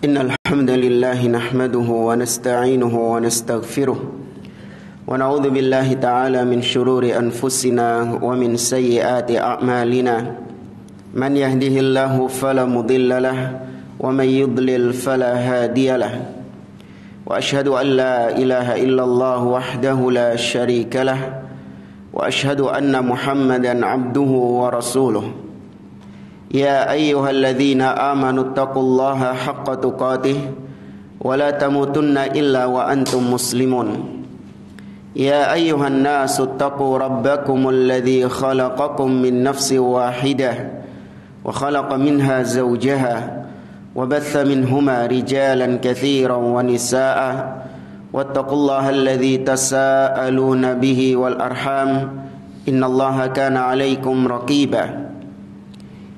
إن الحمد لله نحمده ونستعينه ونستغفره ونعوذ بالله تعالى من شرور أنفسنا ومن سيئات أعمالنا من يهده الله فلا مضل له ومن يضلل فلا هادي له وأشهد أن لا إله إلا الله وحده لا شريك له وأشهد أن محمدا عبده ورسوله يا أيها الذين آمنوا اتقوا الله حق تقاته ولا تموتن إلا وأنتم مسلمون يا أيها الناس اتقوا ربكم الذي خلقكم من نفس واحدة وخلق منها زوجها وبث منهما رجالا كثيرا ونساء واتقوا الله الذي تساءلون به والأرحام إن الله كان عليكم رقيبا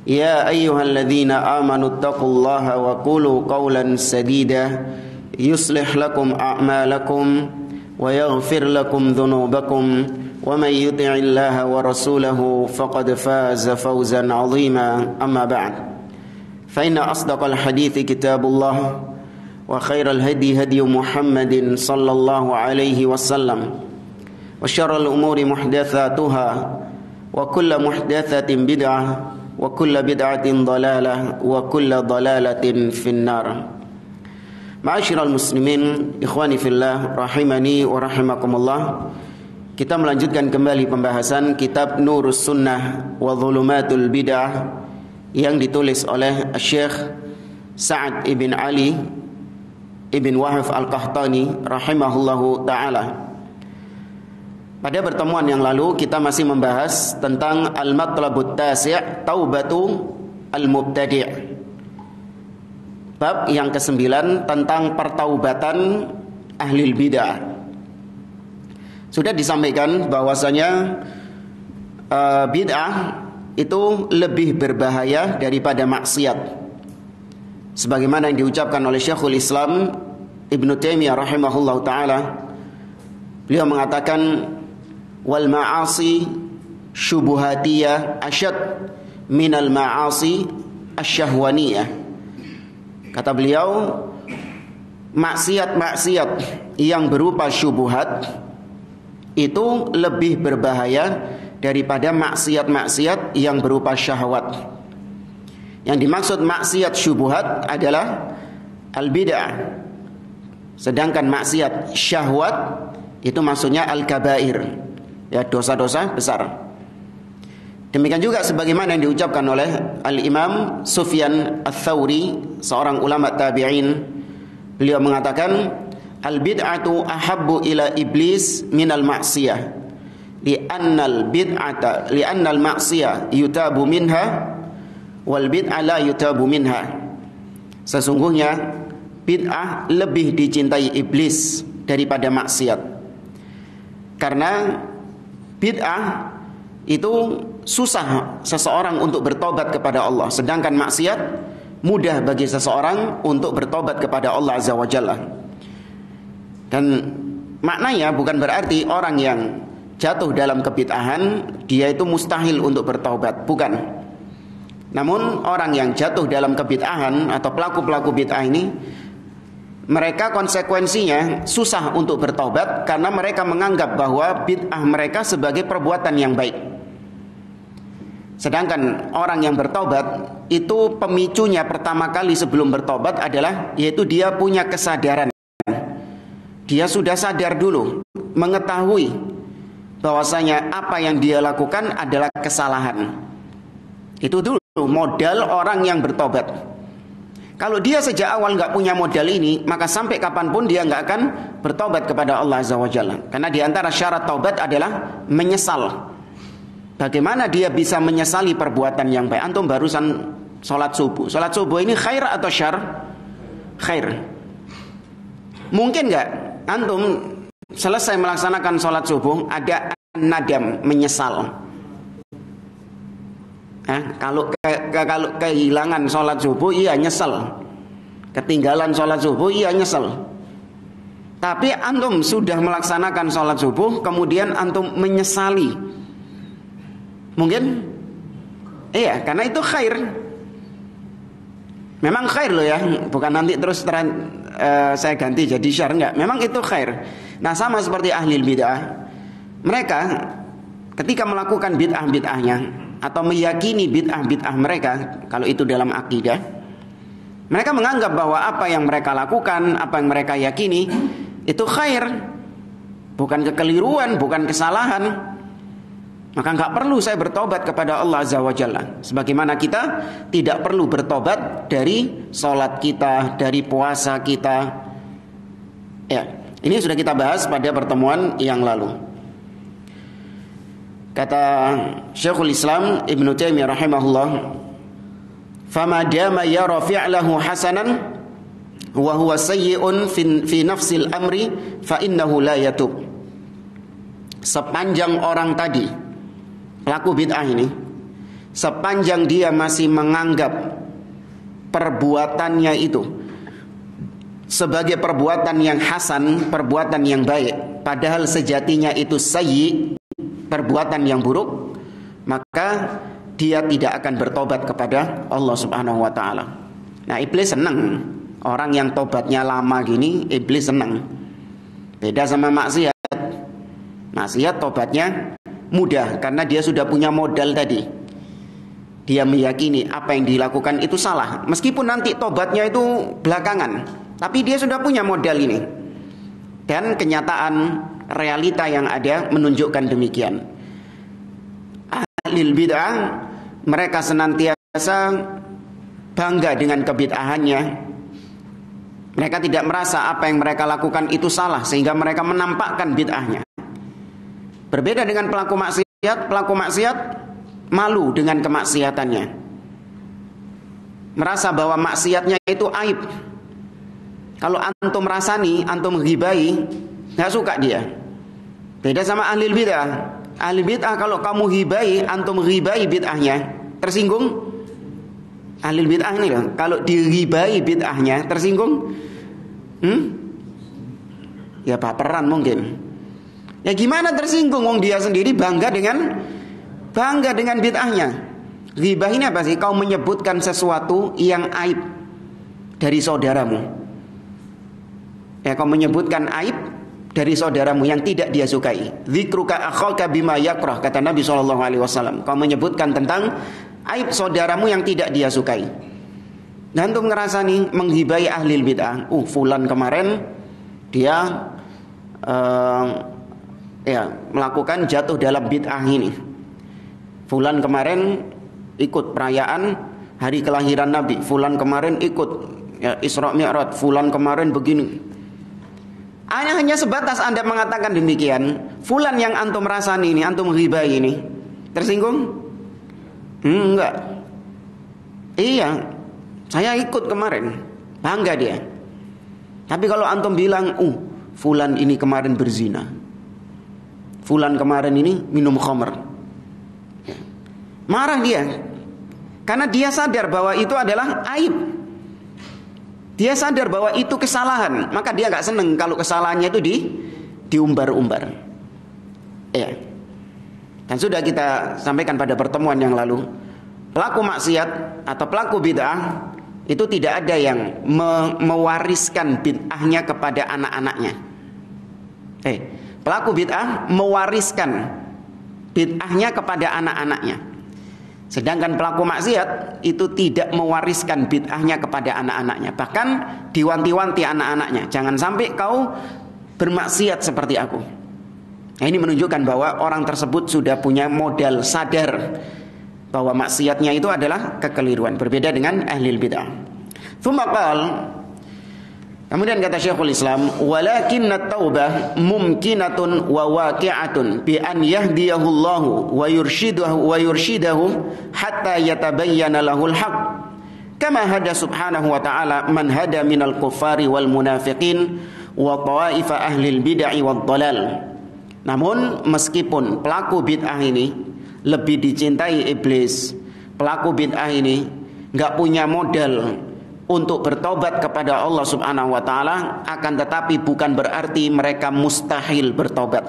يا أيها الذين آمنوا اتقوا الله وقولوا قولا سديدا يصلح لكم أعمالكم ويغفر لكم ذنوبكم ومن يطع الله ورسوله فقد فاز فوزا عظيما أما بعد فإن أصدق الحديث كتاب الله وخير الهدي هدي محمد صلى الله عليه وسلم وشر الأمور محدثاتها وكل محدثة بدعة وكل بدعة ضلالة وكل ضلالة في النار. Ma'asyiral muslimin, ikhwani fillah, rahimani wa rahimakumullah. Kita melanjutkan kembali pembahasan kitab Nurus Sunnah wa Dhulumatul Bid'ah yang ditulis oleh Syekh Sa'ad ibn Ali ibn Wahif al-Qahtani rahimahullahu ta'ala. Pada pertemuan yang lalu kita masih membahas tentang al-matlabut tasi' taubatu al-mubtadi'. Bab yang ke-9 tentang pertaubatan ahli bid'ah. Sudah disampaikan bahwasanya bid'ah itu lebih berbahaya daripada maksiat. Sebagaimana yang diucapkan oleh Syekhul Islam Ibnu Taimiyah rahimahullahu taala. Beliau mengatakan wal ma'asi syubuhatiyah asyad minal ma'asi asyahwaniyah. Kata beliau, maksiat-maksiat yang berupa syubuhat itu lebih berbahaya daripada maksiat-maksiat yang berupa syahwat. Yang dimaksud maksiat syubuhat adalah al-bid'ah. Sedangkan maksiat syahwat itu maksudnya al-kabair, ya, dosa-dosa besar. Demikian juga sebagaimana yang diucapkan oleh Al-Imam Sufyan Ats-Tsauri, seorang ulama tabi'in. Beliau mengatakan al-bid'atu ahabbu ila iblis minal ma'siyah li'annal ma'siyah yutabu minha wal bid'ah la yutabu minha. Sesungguhnya bid'ah lebih dicintai iblis daripada maksiat, karena bid'ah itu susah seseorang untuk bertobat kepada Allah, sedangkan maksiat mudah bagi seseorang untuk bertobat kepada Allah Azza wa Jalla. Dan maknanya bukan berarti orang yang jatuh dalam kebid'ahan dia itu mustahil untuk bertobat, bukan. Namun orang yang jatuh dalam kebid'ahan atau pelaku-pelaku bid'ah ini, mereka konsekuensinya susah untuk bertobat karena mereka menganggap bahwa bid'ah mereka sebagai perbuatan yang baik. Sedangkan orang yang bertobat itu pemicunya pertama kali sebelum bertobat adalah yaitu dia punya kesadaran. Dia sudah sadar dulu, mengetahui bahwasanya apa yang dia lakukan adalah kesalahan. Itu dulu modal orang yang bertobat. Kalau dia sejak awal nggak punya modal ini, maka sampai kapanpun dia nggak akan bertobat kepada Allah Azza wa Jalla. Karena di antara syarat taubat adalah menyesal. Bagaimana dia bisa menyesali perbuatan yang baik? Antum barusan sholat subuh. Sholat subuh ini khair atau syar? Khair. Mungkin nggak antum selesai melaksanakan sholat subuh ada nadam, menyesal? Kalau kehilangan sholat subuh, iya nyesel. Ketinggalan sholat subuh, iya nyesel. Tapi antum sudah melaksanakan sholat subuh, kemudian antum menyesali. Mungkin? Iya, karena itu khair. Memang khair loh ya, bukan nanti terus saya ganti jadi syar, enggak. Memang itu khair. Nah, sama seperti ahli bid'ah. Mereka ketika melakukan bid'ah-bid'ahnya atau meyakini bid'ah-bid'ah mereka, kalau itu dalam akidah, mereka menganggap bahwa apa yang mereka lakukan, apa yang mereka yakini itu khair, bukan kekeliruan, bukan kesalahan. Maka nggak perlu saya bertobat kepada Allah Azza wa Jalla. Sebagaimana kita tidak perlu bertobat dari sholat kita, dari puasa kita. Ya, ini sudah kita bahas pada pertemuan yang lalu. Kata Syekhul Islam Ibnu Taimiyah rahimahullah, "Fama dama yara fi'lahu hasanan wa huwa sayyi'un fi nafsil amri fa innahu la yatub." Sepanjang orang tadi, pelaku bid'ah ini, sepanjang dia masih menganggap perbuatannya itu sebagai perbuatan yang hasan, perbuatan yang baik, padahal sejatinya itu sayyi, perbuatan yang buruk, maka dia tidak akan bertobat kepada Allah Subhanahu wa taala. Nah, iblis senang orang yang tobatnya lama gini, iblis senang. Beda sama maksiat. Maksiat tobatnya mudah karena dia sudah punya modal tadi. Dia meyakini apa yang dilakukan itu salah, meskipun nanti tobatnya itu belakangan, tapi dia sudah punya modal ini. Dan kenyataan realita yang ada menunjukkan demikian. Ahlul bid'ah, mereka senantiasa bangga dengan kebid'ahannya. Mereka tidak merasa apa yang mereka lakukan itu salah, sehingga mereka menampakkan bid'ahnya. Berbeda dengan pelaku maksiat malu dengan kemaksiatannya, merasa bahwa maksiatnya itu aib. Kalau antum rasani, antum ghibai, nggak suka dia. Beda sama ahli bid'ah. Ahli bid'ah kalau kamu hibai, antum ghibai bid'ahnya, tersinggung. Ahli bid'ah ini loh, kalau dighibai bid'ahnya, tersinggung. Ya baperan mungkin. Ya gimana tersinggung, wong dia sendiri bangga dengan bid'ahnya. Ghibah ini apa sih? Kau menyebutkan sesuatu yang aib dari saudaramu. Ya, kau menyebutkan aib dari saudaramu yang tidak dia sukai. Dzikruka akhaka bima yakrah, kata Nabi SAW. Kau menyebutkan tentang aib saudaramu yang tidak dia sukai. Dan untuk ngerasani menghibai ahli bid'ah. Fulan kemarin dia melakukan jatuh dalam bid'ah ini. Fulan kemarin ikut perayaan hari kelahiran Nabi. Fulan kemarin ikut Isra Mi'raj. Fulan kemarin begini. Hanya sebatas Anda mengatakan demikian. Fulan yang antum rasani ini, antum ghibai ini, tersinggung? Enggak. Iya, saya ikut kemarin, bangga dia. Tapi kalau antum bilang, fulan ini kemarin berzina, fulan kemarin ini minum khamr, marah dia. Karena dia sadar bahwa itu adalah aib. Dia sadar bahwa itu kesalahan. Maka dia gak seneng kalau kesalahannya itu diumbar-umbar. Ya. Dan sudah kita sampaikan pada pertemuan yang lalu, pelaku maksiat atau pelaku bid'ah itu tidak ada yang mewariskan bid'ahnya kepada anak-anaknya. Pelaku bid'ah mewariskan bid'ahnya kepada anak-anaknya. Sedangkan pelaku maksiat itu tidak mewariskan bid'ahnya kepada anak-anaknya. Bahkan diwanti-wanti anak-anaknya, jangan sampai kau bermaksiat seperti aku. Nah, ini menunjukkan bahwa orang tersebut sudah punya modal sadar bahwa maksiatnya itu adalah kekeliruan. Berbeda dengan ahli bid'ah. Tsumma qala, kemudian kata Syekhul Islam, walakinna taubah mumkinatun wa waqi'atun bi an yahdiyahu Allah wa yurshidahu hatta yatabayyana lahul haq. Kama hada subhanahu wa ta'ala man hada minal kuffari wal munafiqin wa tawaifa ahlil bid'ah wad dalal. Namun meskipun pelaku bid'ah ini lebih dicintai iblis, pelaku bid'ah ini enggak punya modal untuk bertobat kepada Allah Subhanahu wa taala, akan tetapi bukan berarti mereka mustahil bertobat.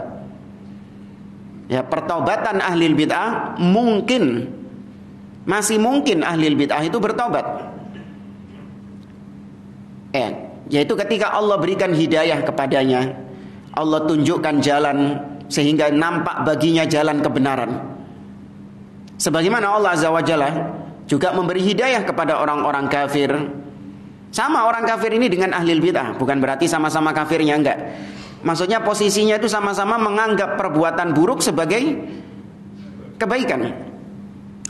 Ya, pertobatan ahli bid'ah mungkin, masih mungkin ahli bid'ah itu bertobat. yaitu ketika Allah berikan hidayah kepadanya, Allah tunjukkan jalan sehingga nampak baginya jalan kebenaran. Sebagaimana Allah Azza wa Jalla juga memberi hidayah kepada orang-orang kafir. Sama orang kafir ini dengan ahli bid'ah, bukan berarti sama-sama kafirnya, enggak. Maksudnya posisinya itu sama-sama menganggap perbuatan buruk sebagai kebaikan.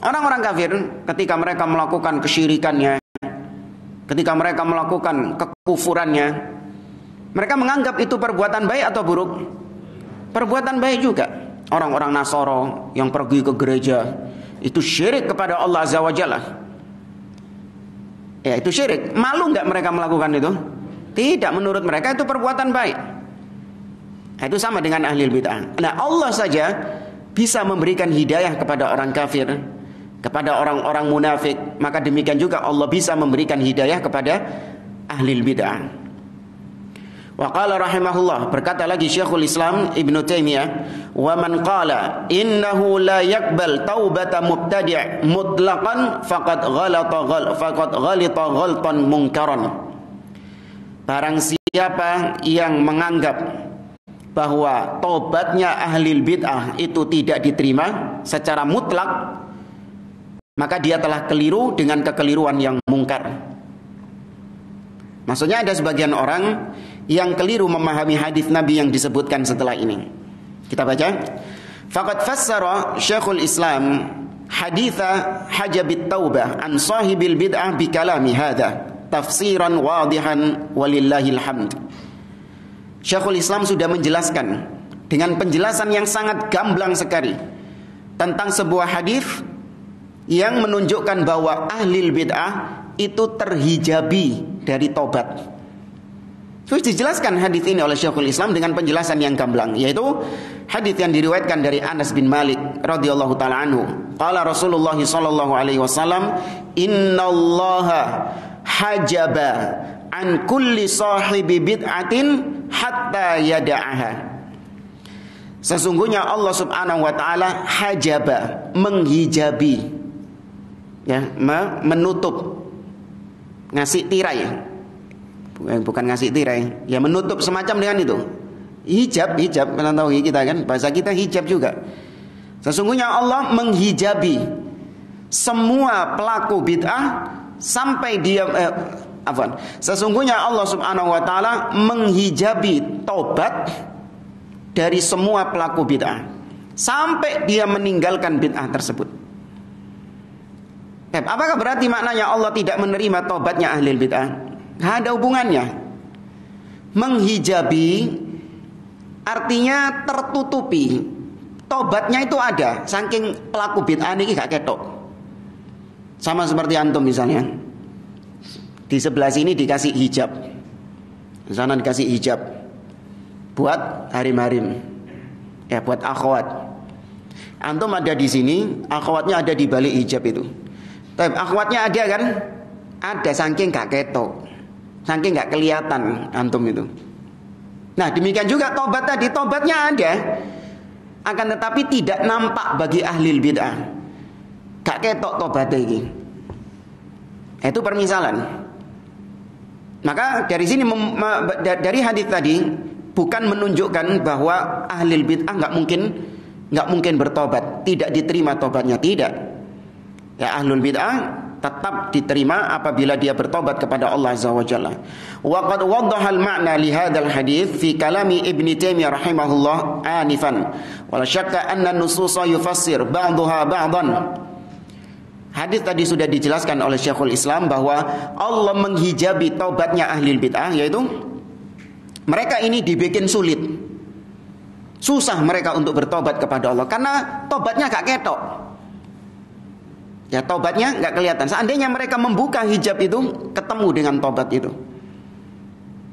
Orang-orang kafir ketika mereka melakukan kesyirikannya, ketika mereka melakukan kekufurannya, mereka menganggap itu perbuatan baik atau buruk? Perbuatan baik juga. Orang-orang Nasoro yang pergi ke gereja, itu syirik kepada Allah Azza wa Jalla. Ya, itu syirik. Malu nggak mereka melakukan itu? Tidak, menurut mereka itu perbuatan baik. Nah, itu sama dengan ahli bid'ah. Nah, Allah saja bisa memberikan hidayah kepada orang kafir, kepada orang-orang munafik. Maka demikian juga Allah bisa memberikan hidayah kepada ahli bid'ah. Wa qala rahimahullah, berkata lagi Syekhul Islam Ibnu Taimiyah, wa man qala innahu la yaqbal taubata mubtadi' mutlaqan faqad ghalita ghaltan munkaran. Barang siapa yang menganggap bahwa tobatnya ahli bid'ah itu tidak diterima secara mutlak, maka dia telah keliru dengan kekeliruan yang mungkar. Maksudnya ada sebagian orang yang keliru memahami hadis Nabi yang disebutkan setelah ini. Kita baca. Faqad fassara Syekhul Islam haditha hajabit taubah an sahibil bid'ah bi kalami hadha tafsiran wadihan walillahil hamd. Syekhul Islam sudah menjelaskan dengan penjelasan yang sangat gamblang sekali tentang sebuah hadis yang menunjukkan bahwa ahli bid'ah itu terhijabi dari tobat. Terus dijelaskan hadis ini oleh Syekhul Islam dengan penjelasan yang gamblang, yaitu hadis yang diriwayatkan dari Anas bin Malik radhiyallahu taala anhu. Qala Rasulullah sallallahu alaihi wasallam, "Innallaha hajaba an kulli sahibi bid'atin hatta yada'aha." Sesungguhnya Allah Subhanahu wa taala hajaba, menghijabi, ya, menutup, ngasih tirai. Bukan ngasih tirai, ya menutup semacam dengan itu. Hijab, kalian tahu kita kan, bahasa kita hijab juga. Sesungguhnya Allah menghijabi semua pelaku bid'ah sampai dia Sesungguhnya Allah Subhanahu wa taala menghijabi tobat dari semua pelaku bid'ah sampai dia meninggalkan bid'ah tersebut. Apakah berarti maknanya Allah tidak menerima tobatnya ahli bid'ah? Tidak ada hubungannya. Menghijabi artinya tertutupi. Tobatnya itu ada, saking pelaku bid'ah ini gak ketok. Sama seperti antum misalnya, di sebelah sini dikasih hijab, di sana dikasih hijab buat harim-harim, ya, buat akhwat. Antum ada di sini, akhwatnya ada di balik hijab itu. Tapi akhwatnya ada kan? Ada, saking gak ketok, saking gak kelihatan antum itu. Nah, demikian juga tobat tadi, tobatnya ada, akan tetapi tidak nampak bagi ahli bid'ah. Gak ketok tobatnya ini. Itu permisalan. Maka dari sini dari hadis tadi bukan menunjukkan bahwa ahli bid'ah nggak mungkin bertobat, tidak diterima tobatnya, tidak. Ya, ahlul bid'ah tetap diterima apabila dia bertobat kepada Allah Azza wa Jalla. Wa qad waddaha al-ma'na li hadzal hadits fi kalami Ibnu Taimiyah rahimahullah anifan. Wala syakka anna an-nususa yufassir ba'daha ba'dan. Hadis tadi sudah dijelaskan oleh Syekhul Islam bahwa Allah menghijabi taubatnya ahli bid'ah, yaitu mereka ini dibikin sulit. Susah mereka untuk bertobat kepada Allah karena tobatnya gak ketok. Ya, tobatnya nggak kelihatan. Seandainya mereka membuka hijab itu, ketemu dengan tobat itu.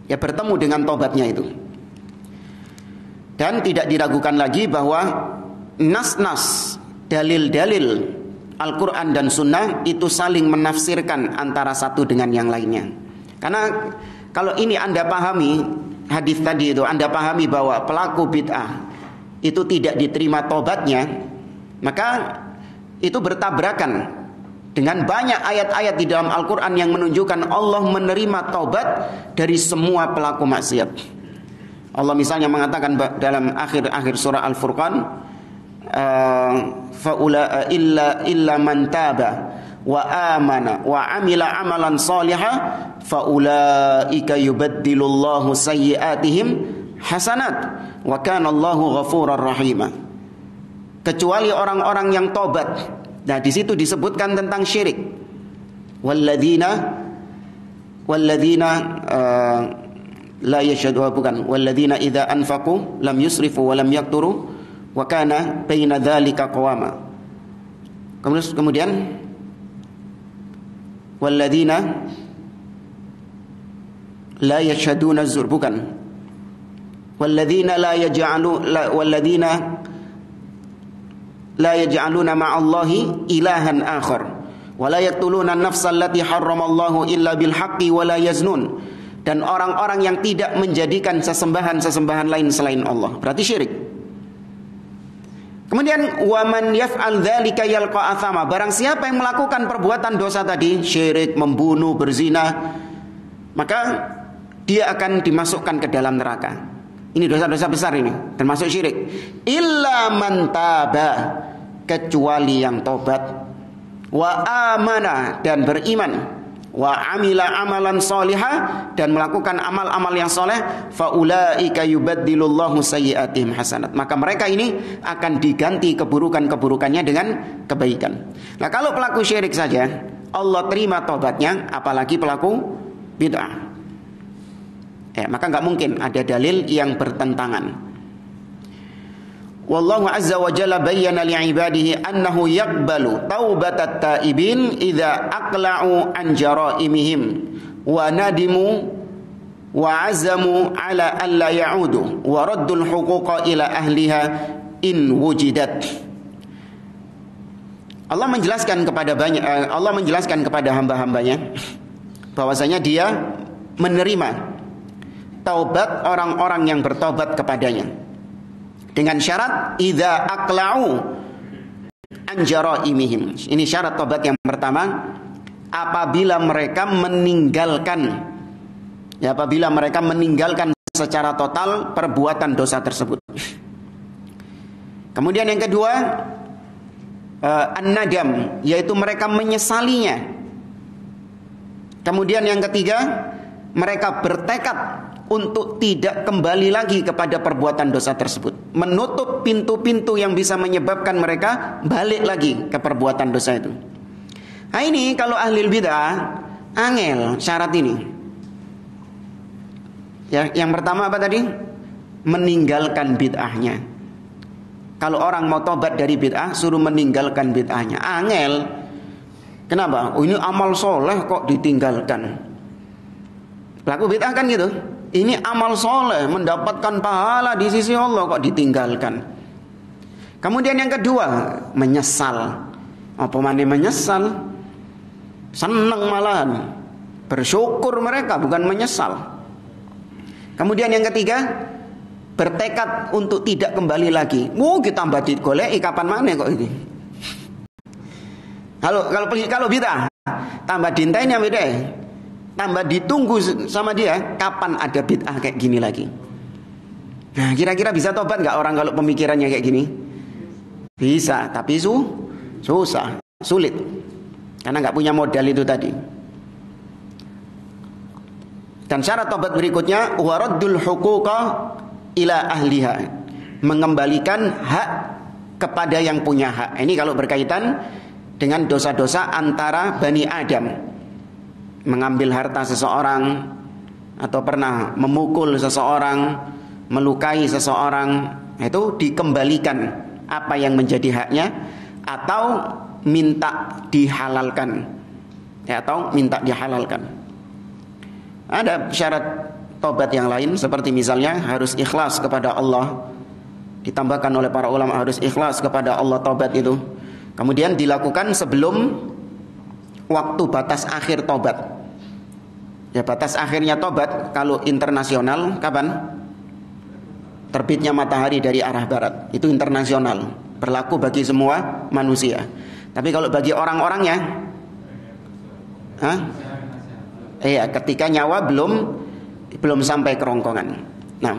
Ya, bertemu dengan tobatnya itu. Dan tidak diragukan lagi bahwa nas-nas, dalil-dalil Al-Quran dan Sunnah itu saling menafsirkan antara satu dengan yang lainnya. Karena kalau ini Anda pahami hadis tadi itu, Anda pahami bahwa pelaku bid'ah itu tidak diterima tobatnya, maka itu bertabrakan Dengan banyak ayat-ayat di dalam Al-Quran yang menunjukkan Allah menerima taubat dari semua pelaku maksiat. Allah misalnya mengatakan dalam akhir surah Al-Furqan, faula illa man taba wa amana wa amila amalan salihah faulaika yubaddilullahu sayyiatihim hasanat wa kana Allahu ghafurar rahima. Kecuali orang-orang yang tobat. Nah, di situ disebutkan tentang syirik. Walladzina la yashhadu, bukan, walladzina idza anfaqu lam yusrifu wa lam yaqturu wa kana baina dzalika qawama. Kemudian walladzina la yashhaduna zur, bukan, walladzina la yaj'aluna ma'allahi ilahan akhar wa la yaqtuluna an-nafsa allati harramallahu illa bil haqqi wa la yaznun. Dan orang-orang yang tidak menjadikan sesembahan lain selain Allah, berarti syirik. Kemudian wa man yaf'al dzalika yalqa athama, barang siapa yang melakukan perbuatan dosa tadi, syirik, membunuh, berzina, maka dia akan dimasukkan ke dalam neraka. Ini dosa-dosa besar ini, termasuk syirik. Illa man taba, kecuali yang tobat, wa amana, dan beriman, wa amila amalan solihah, dan melakukan amal-amal yang soleh, faulaika yubaddilullahu sayyiatihim hasanat, maka mereka ini akan diganti keburukan-keburukannya dengan kebaikan. Nah, kalau pelaku syirik saja Allah terima tobatnya, apalagi pelaku bid'ah. Maka nggak mungkin ada dalil yang bertentangan. Wallahu azza wa jalla bayyana li'ibadihi annahu yaqbalu taubatat taibin idza aqla'u an jaraimihim wa nadimu wa azamu ala alla ya'udu wa raddul huquqa ila ahliha in wujidat. Allah menjelaskan kepada hamba-hambanya bahwasanya dia menerima taubat orang-orang yang bertobat kepadanya dengan syarat idza aqla'u an jaraimihim. Ini syarat taubat yang pertama, apabila mereka meninggalkan secara total perbuatan dosa tersebut. Kemudian yang kedua, an-nadam, yaitu mereka menyesalinya. Kemudian yang ketiga, mereka bertekad untuk tidak kembali lagi kepada perbuatan dosa tersebut, menutup pintu-pintu yang bisa menyebabkan mereka balik lagi ke perbuatan dosa itu. Nah, ini kalau ahli bid'ah angel syarat ini. Ya, yang pertama apa tadi? Meninggalkan bid'ahnya. Kalau orang mau tobat dari bid'ah, suruh meninggalkan bid'ahnya. Angel. Kenapa? Oh, ini amal soleh kok ditinggalkan. Pelaku bid'ah kan gitu. Ini amal soleh, mendapatkan pahala di sisi Allah, kok ditinggalkan. Kemudian yang kedua, menyesal. Apa mana menyesal? Senang malahan. Bersyukur mereka, bukan menyesal. Kemudian yang ketiga, bertekad untuk tidak kembali lagi. Kita tambah digoleki kapan mana kok ini. Kalau bid'ah, tambah dintainya beda. Tambah ditunggu sama dia, kapan ada bid'ah kayak gini lagi. Nah, kira-kira bisa tobat nggak orang kalau pemikirannya kayak gini? Bisa, tapi susah, sulit, karena nggak punya modal itu tadi. Dan syarat tobat berikutnya, waraddul huquqa ila ahliha, mengembalikan hak kepada yang punya hak. Ini kalau berkaitan dengan dosa-dosa antara Bani Adam. Mengambil harta seseorang, atau pernah memukul seseorang, melukai seseorang, itu dikembalikan apa yang menjadi haknya, atau minta dihalalkan, atau minta dihalalkan. Ada syarat tobat yang lain, seperti misalnya harus ikhlas kepada Allah. Ditambahkan oleh para ulama, harus ikhlas kepada Allah tobat itu. Kemudian dilakukan sebelum waktu batas akhir tobat. Ya, batas akhirnya tobat kalau internasional kapan? Terbitnya matahari dari arah barat. Itu internasional, berlaku bagi semua manusia. Tapi kalau bagi orang-orangnya, Hah? Iya, ketika nyawa belum sampai kerongkongan. Nah,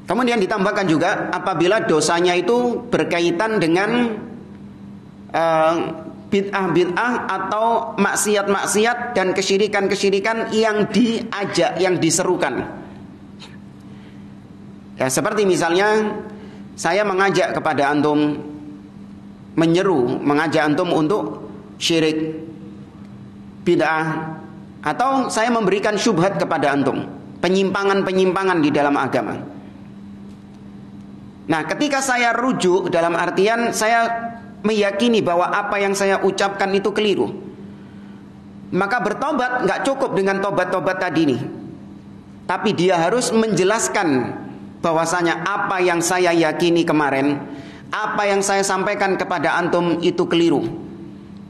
kemudian ditambahkan juga apabila dosanya itu berkaitan dengan bid'ah-bid'ah atau maksiat-maksiat dan kesyirikan-kesyirikan yang diajak, yang diserukan. Ya, seperti misalnya saya mengajak kepada antum, mengajak antum untuk syirik, bid'ah, atau saya memberikan syubhat kepada antum, penyimpangan-penyimpangan di dalam agama. Nah, ketika saya rujuk dalam artian saya meyakini bahwa apa yang saya ucapkan itu keliru, maka bertobat nggak cukup dengan tobat-tobat tadi nih, tapi dia harus menjelaskan bahwasanya apa yang saya yakini kemarin, apa yang saya sampaikan kepada antum itu keliru,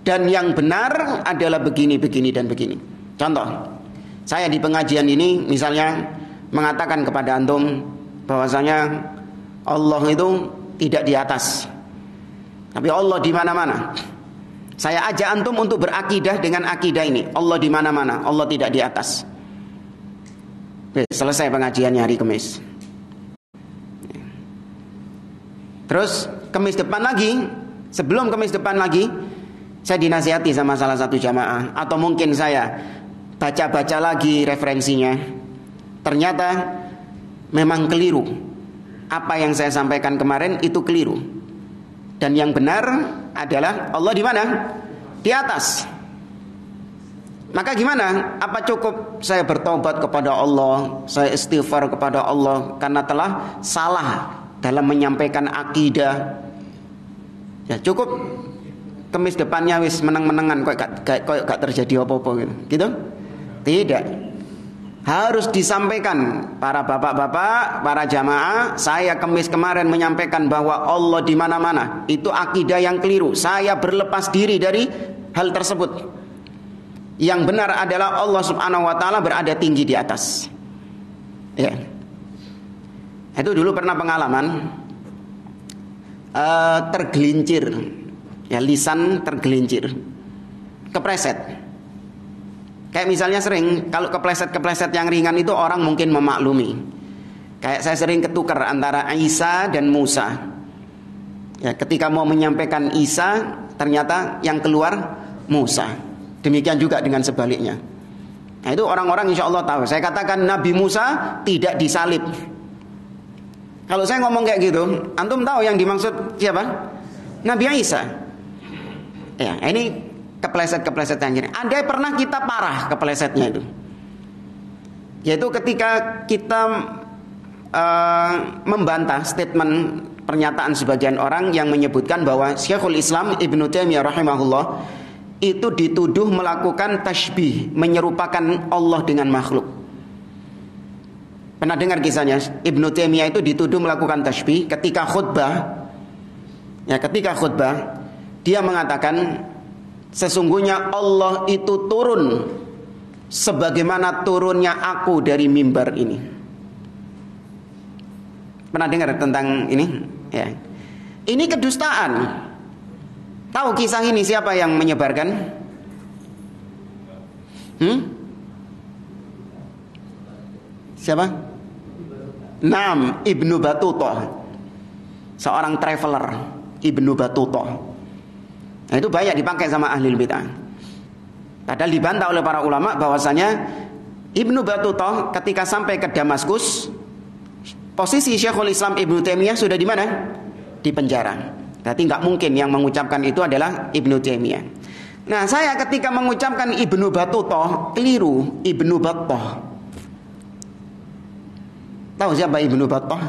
dan yang benar adalah begini, begini, dan begini. Contoh, saya di pengajian ini misalnya mengatakan kepada antum bahwasanya Allah itu tidak di atas, tapi Allah di mana-mana. Saya ajak antum untuk berakidah dengan akidah ini. Allah di mana-mana, Allah tidak di atas. Oke, selesai pengajiannya hari Kamis. Terus Kamis depan lagi, sebelum Kamis depan lagi, saya dinasihati sama salah satu jamaah, atau mungkin saya baca-baca lagi referensinya. Ternyata memang keliru. Apa yang saya sampaikan kemarin itu keliru. Dan yang benar adalah Allah di mana? Di atas. Maka gimana? Apa cukup saya bertobat kepada Allah, saya istighfar kepada Allah karena telah salah dalam menyampaikan akidah? Ya cukup Kamis depannya wis meneng-menengan kok gak terjadi apa-apa gitu. Gitu? Tidak. Harus disampaikan para bapak-bapak, para jamaah, saya Kamis kemarin menyampaikan bahwa Allah di mana-mana. Itu akidah yang keliru. Saya berlepas diri dari hal tersebut. Yang benar adalah Allah Subhanahu wa taala berada tinggi di atas. Ya. Itu dulu pernah pengalaman tergelincir. Ya, lisan tergelincir. Kepreset. Kayak misalnya sering kalau kepleset-kepleset yang ringan itu orang mungkin memaklumi. Kayak saya sering ketukar antara Isa dan Musa. Ya, ketika mau menyampaikan Isa, ternyata yang keluar Musa. Demikian juga dengan sebaliknya. Nah, itu orang-orang insya Allah tahu. Saya katakan Nabi Musa tidak disalib. Kalau saya ngomong kayak gitu, antum tahu yang dimaksud siapa? Nabi Isa. Ya, ini kepleset-kepleset yang gini. Andai pernah kita parah keplesetnya itu, yaitu ketika kita membantah statement pernyataan sebagian orang yang menyebutkan bahwa Syekhul Islam Ibnu Taimiyah rahimahullah itu dituduh melakukan tasybih, menyerupakan Allah dengan makhluk. Pernah dengar kisahnya? Ibnu Taimiyah itu dituduh melakukan tasybih ketika khutbah. Ya, ketika khutbah dia mengatakan sesungguhnya Allah itu turun sebagaimana turunnya aku dari mimbar ini. Pernah dengar tentang ini? Ya. Ini kedustaan. Tahu kisah ini siapa yang menyebarkan? Siapa? Naam, Ibnu Battuta. Seorang traveler, Ibnu Battuta. Nah, itu banyak dipakai sama ahli bid'ah. Padahal dibantah oleh para ulama bahwasanya Ibnu Battuta ketika sampai ke Damaskus, posisi Syekhul Islam Ibnu Taimiyah sudah di mana? Di penjara. Berarti nggak mungkin yang mengucapkan itu adalah Ibnu Taimiyah. Nah, saya ketika mengucapkan Ibnu Battuta keliru, Ibnu Battah. Tahu siapa Ibnu Battah?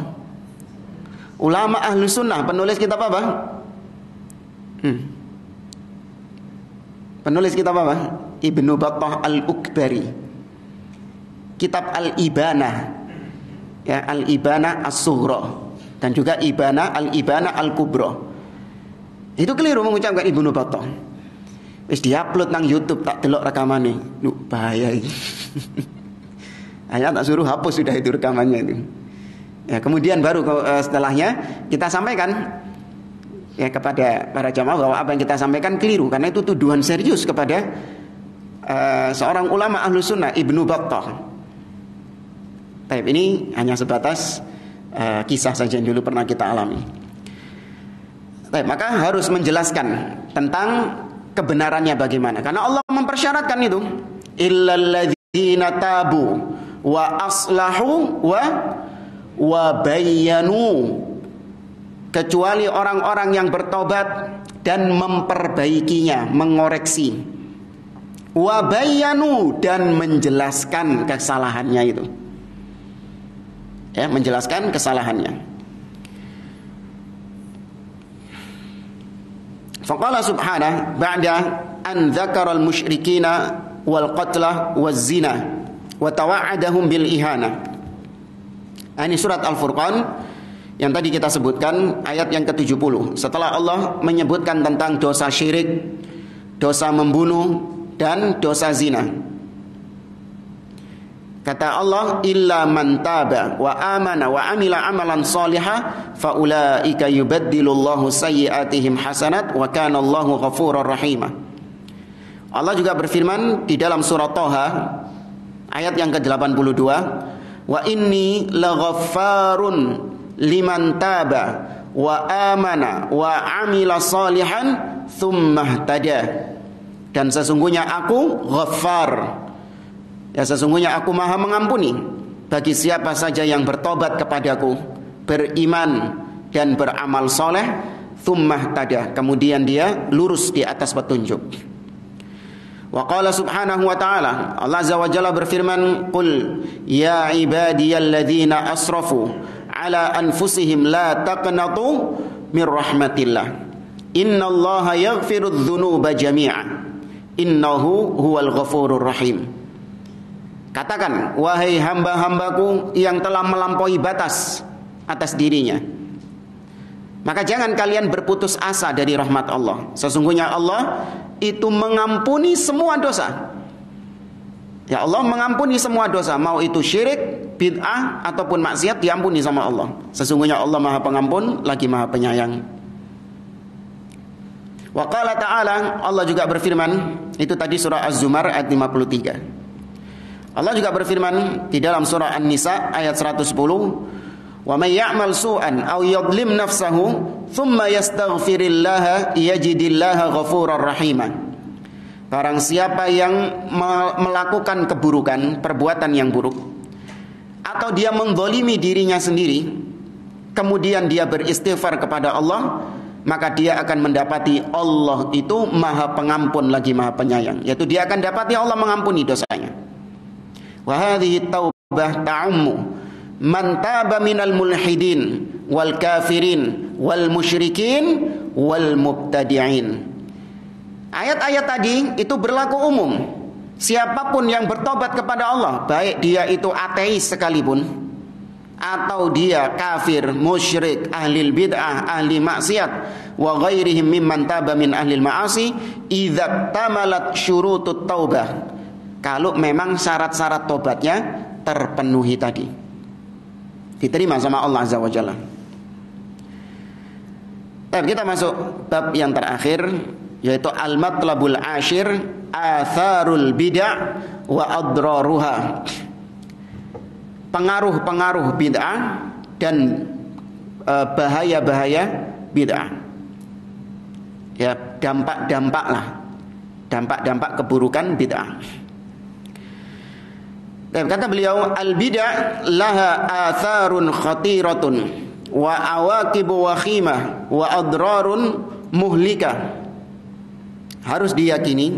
Ulama ahlu sunnah, penulis kitab apa? Penulis kitab apa? Ibnu Battah Al-Ukbari. Kitab Al-Ibanah. Ya, Al-Ibanah As-Sughra dan juga Al-Ibanah Al-Kubra. Itu keliru mengucapkan Ibnu Battah. Wis diupload nang YouTube, tak delok rekamane. Lu bahaya iki. Ayah tak suruh hapus sudah itu rekamannya itu. Ya, kemudian baru setelahnya kita sampaikan ya kepada para jamaah bahwa apa yang kita sampaikan keliru, karena itu tuduhan serius kepada seorang ulama ahlu sunnah, Ibnu Battah. Baik, ini hanya sebatas kisah saja yang dulu pernah kita alami. Baik, maka harus menjelaskan tentang kebenarannya bagaimana, karena Allah mempersyaratkan itu, illalladzina tabu wa aslahu wa bayyanu, kecuali orang-orang yang bertobat dan memperbaikinya, mengoreksi, wa bayyanu, dan menjelaskan kesalahannya itu, ya, menjelaskan kesalahannya. Faqala subhanahu ba'da an dzakara al-musyrikina wal qatla waz zina wa tawa'adahum bil ihana. Ini surat Al-Furqan yang tadi kita sebutkan, ayat yang ke-70. Setelah Allah menyebutkan tentang dosa syirik, dosa membunuh, dan dosa zina, kata Allah, illa man taba wa amana wa amila amalan salihah fa ulaika yubaddilullahu sayyi'atihim hasanat wa kana Allahu ghafurur rahima. Allah juga berfirman di dalam surah Thaha ayat yang ke-82, wa inni laghaffarun liman taba wa amana wa amila salihan thumma ihtada. Dan sesungguhnya aku Ghaffar, ya, sesungguhnya aku maha mengampuni bagi siapa saja yang bertobat kepadaku, beriman dan beramal soleh, thumma ihtada, kemudian dia lurus di atas petunjuk. Wa qala subhanahu wa ta'ala, Allah azza wa jalla berfirman, qul ya ibadiyalladzina asrafu ala anfusihim la taqnatu min rahmatillah innallaha yaghfirudz dzunuba jami'a innahu huwal ghafurur rahim. Katakan, wahai hamba-hambaku yang telah melampaui batas atas dirinya, maka jangan kalian berputus asa dari rahmat Allah. Sesungguhnya Allah itu mengampuni semua dosa. Ya, Allah mengampuni semua dosa, mau itu syirik, bid'ah ataupun maksiat, diampuni sama Allah. Sesungguhnya Allah Maha Pengampun lagi Maha Penyayang. Wa qala ta'ala, Allah juga berfirman, itu tadi surah Az-Zumar ayat 53. Allah juga berfirman di dalam surah An-Nisa ayat 110, wa may ya'mal su'an aw yadhlim nafsahu thumma yastaghfirillaha yajidillaha ghafurar rahima. Barang siapa yang melakukan keburukan, perbuatan yang buruk, atau dia menzalimi dirinya sendiri, kemudian dia beristighfar kepada Allah, maka dia akan mendapati Allah itu Maha Pengampun lagi Maha Penyayang, yaitu dia akan dapati Allah mengampuni dosanya. Wa hadhihi taubah ta'ummu man taba minal mulhidin wal kafirin wal musyrikin wal mubtadi'in. Ayat-ayat tadi itu berlaku umum. Siapapun yang bertobat kepada Allah, baik dia itu ateis sekalipun, atau dia kafir, musyrik, ahli bid'ah, ahli maksiat, wa ghairihim mimman taba min ahli ma'asi, idza tamalat syurutut taubah, kalau memang syarat-syarat tobatnya terpenuhi tadi, diterima sama Allah azza wa jalla. Kita masuk bab yang terakhir, yaitu al-matlabul ashir, atharul bid'ah wa adraruha, pengaruh-pengaruh bid'ah dan bahaya-bahaya bid'ah. Ya, dampak-dampak lah, dampak-dampak keburukan bid'ah. Dan kata beliau, al-bid'ah laha atharun khatiratun wa awaqibu wakhimah wa adrarun muhlikah. Harus diyakini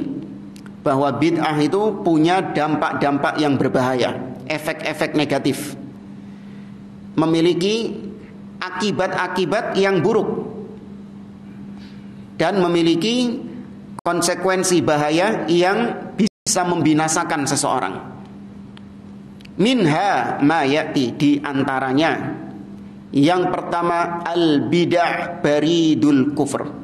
bahwa bid'ah itu punya dampak-dampak yang berbahaya, efek-efek negatif, memiliki akibat-akibat yang buruk, dan memiliki konsekuensi bahaya yang bisa membinasakan seseorang. Minha ma ya'ti, di antaranya yang pertama, al-bid'ah baridul kufur.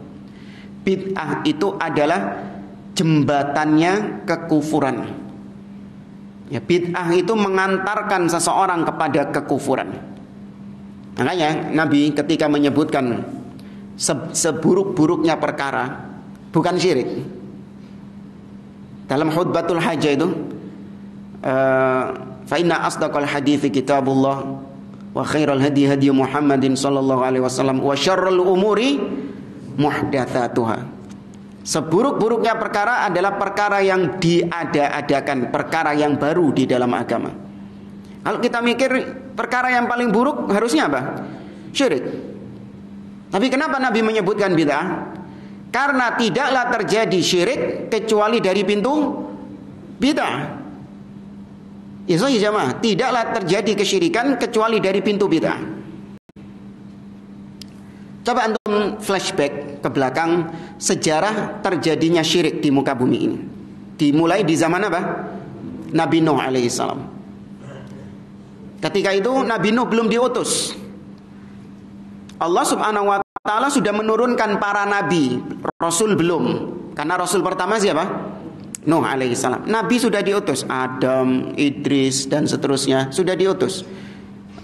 Bid'ah itu adalah jembatannya kekufuran. Ya, bid'ah itu mengantarkan seseorang kepada kekufuran. Makanya Nabi ketika menyebutkan seburuk-buruknya perkara bukan syirik. Dalam khutbatul hajah itu, fa inna asdaqal hadithi kitabullah wa khairal hadi hadi Muhammadin sallallahu alaihi wasallam wa syarrul umuri muhdatsatuha. Seburuk-buruknya perkara adalah perkara yang diada-adakan, perkara yang baru di dalam agama. Kalau kita mikir perkara yang paling buruk harusnya apa? Syirik. Tapi kenapa Nabi menyebutkan bid'ah? Karena tidaklah terjadi syirik kecuali dari pintu bid'ah. Ya sahih jamaah, tidaklah terjadi kesyirikan kecuali dari pintu bid'ah. Coba antum flashback ke belakang sejarah terjadinya syirik di muka bumi ini. Dimulai di zaman apa? Nabi Nuh alaihissalam. Ketika itu Nabi Nuh belum diutus. Allah subhanahu wa ta'ala sudah menurunkan para nabi. Rasul belum. Karena Rasul pertama siapa? Nuh alaihissalam. Nabi sudah diutus. Adam, Idris dan seterusnya sudah diutus.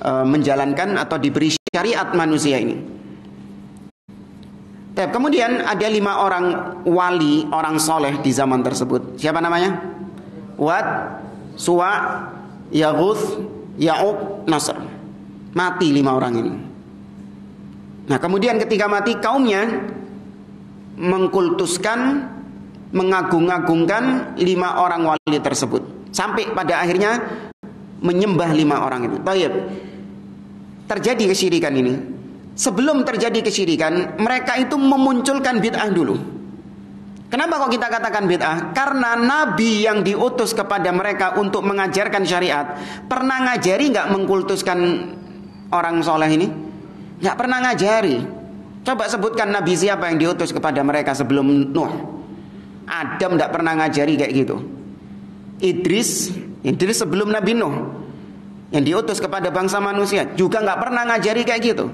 Menjalankan atau diberi syariat manusia ini. Kemudian ada 5 orang wali, orang soleh di zaman tersebut. Siapa namanya? Wad, Suwa, Yaghuth, Ya'uq, Nasr. Mati 5 orang ini. Nah kemudian ketika mati, kaumnya mengkultuskan, mengagung-agungkan 5 orang wali tersebut. Sampai pada akhirnya menyembah 5 orang itu. Baik. Terjadi kesyirikan ini. Sebelum terjadi kesyirikan, mereka itu memunculkan bid'ah dulu. Kenapa kok kita katakan bid'ah? Karena Nabi yang diutus kepada mereka untuk mengajarkan syariat pernah ngajari nggak mengkultuskan orang soleh ini? Nggak pernah ngajari. Coba sebutkan Nabi siapa yang diutus kepada mereka sebelum Nuh. Adam nggak pernah ngajari kayak gitu. Idris sebelum Nabi Nuh yang diutus kepada bangsa manusia juga nggak pernah ngajari kayak gitu.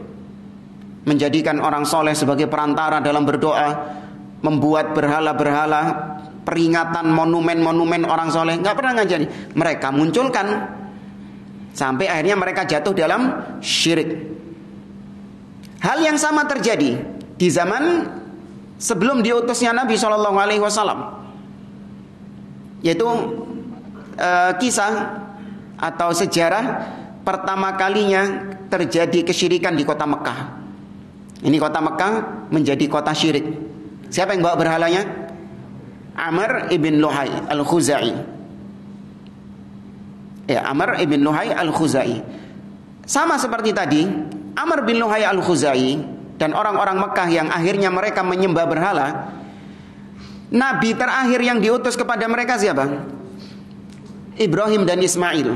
Menjadikan orang soleh sebagai perantara dalam berdoa, membuat berhala-berhala, peringatan monumen-monumen orang soleh, nggak pernah ngajari. Mereka munculkan sampai akhirnya mereka jatuh dalam syirik. Hal yang sama terjadi di zaman sebelum diutusnya Nabi SAW, yaitu kisah atau sejarah pertama kalinya terjadi kesyirikan di kota Mekah. Ini kota Mekah menjadi kota syirik. Siapa yang bawa berhalanya? Amr ibn Luhai al-Khuzai. Ya, Amr ibn Luhai al-Khuzai. Sama seperti tadi, Amr bin Luhai al-Khuzai dan orang-orang Mekah yang akhirnya mereka menyembah berhala. Nabi terakhir yang diutus kepada mereka siapa? Ibrahim dan Ismail.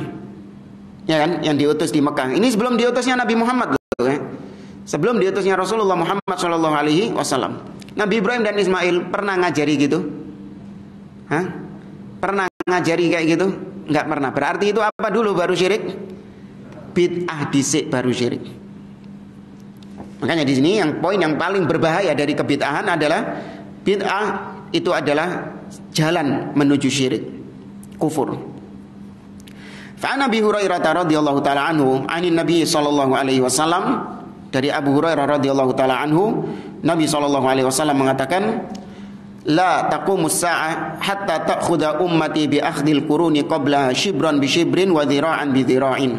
Ya kan, yang diutus di Mekah. Ini sebelum diutusnya Nabi Muhammad loh, ya. Sebelum diutusnya Rasulullah Muhammad SAW. Nabi Ibrahim dan Ismail pernah ngajari gitu? Hah? Pernah ngajari kayak gitu? Enggak pernah. Berarti itu apa dulu baru syirik? Bid'ah dhisik baru syirik. Makanya di sini yang poin yang paling berbahaya dari kebid'ahan adalah bid'ah itu adalah jalan menuju syirik, kufur. Fa'an Abi Hurairah radhiyallahu taala anhu, 'anin Nabi sallallahu alaihi wasallam, dari Abu Hurairah radhiyallahu taala anhu, Nabi sallallahu alaihi wasallam mengatakan, la taqumus sa'ah hatta ta'khudha ummati bi akhdil quruni qabla shibran bi shibrin wa dhira'an bi dhira'in.